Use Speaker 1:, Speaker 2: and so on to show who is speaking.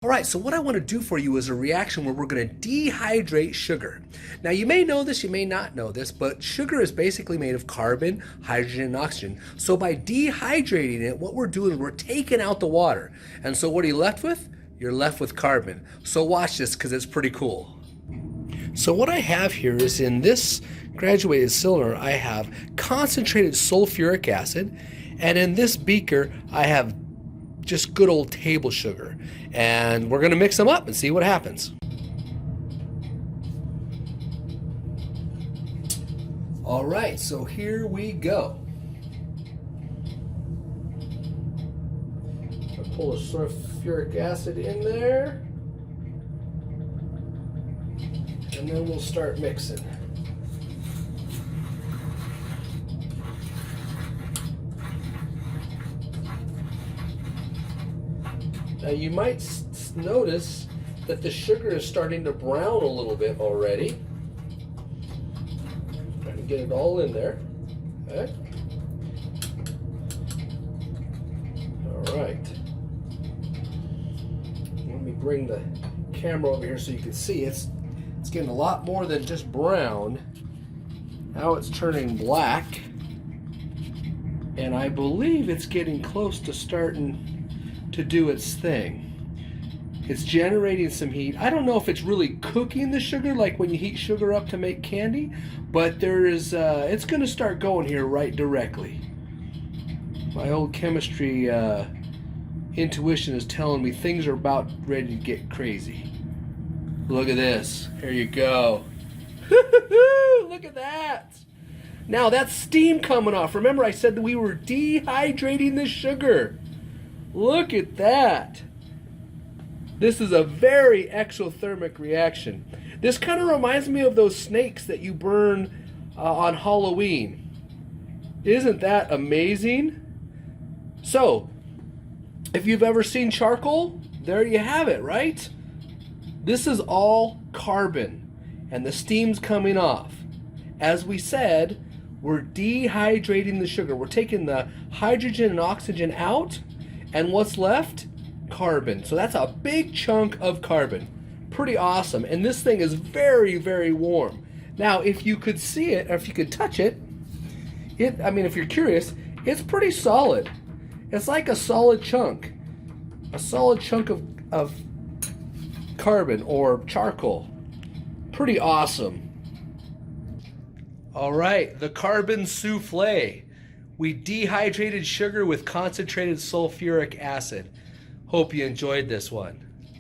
Speaker 1: All right, so what I want to do for you is a reaction where we're going to dehydrate sugar. Now, you may know this, you may not know this, but sugar is basically made of carbon, hydrogen, and oxygen. So by dehydrating it, what we're doing is we're taking out the water. And so what are you left with? You're left with carbon. So watch this because it's pretty cool. So what I have here is in this graduated cylinder, I have concentrated sulfuric acid, and in this beaker, I have just good old table sugar. And we're going to mix them up and see what happens. All right, so here we go. I'll pull the sulfuric acid in there, and then we'll start mixing. Now you might notice that the sugar is starting to brown a little bit already. Trying to get it all in there. Okay. All right. Let me bring the camera over here so you can see it's getting a lot more than just brown. Now it's turning black, and I believe it's getting close to starting to do its thing. It's generating some heat. I don't know if it's really cooking the sugar like when you heat sugar up to make candy, but there is it's going to start going here right directly. My old chemistry intuition is telling me things are about ready to get crazy. Look at this. Here you go. Look at that. Now that's steam coming off. Remember I said that we were dehydrating the sugar. Look at that. This is a very exothermic reaction. This kind of reminds me of those snakes that you burn on Halloween. Isn't that amazing? So, if you've ever seen charcoal, there you have it, right? This is all carbon, and the steam's coming off. As we said, we're dehydrating the sugar. We're taking the hydrogen and oxygen out, and what's left? Carbon. So that's a big chunk of carbon. Pretty awesome. And this thing is very, very warm. Now, if you could see it, or if you could touch it, if you're curious, it's pretty solid. It's like a solid chunk. A solid chunk of carbon or charcoal. Pretty awesome. All right, the carbon souffle. We dehydrated sugar with concentrated sulfuric acid. Hope you enjoyed this one.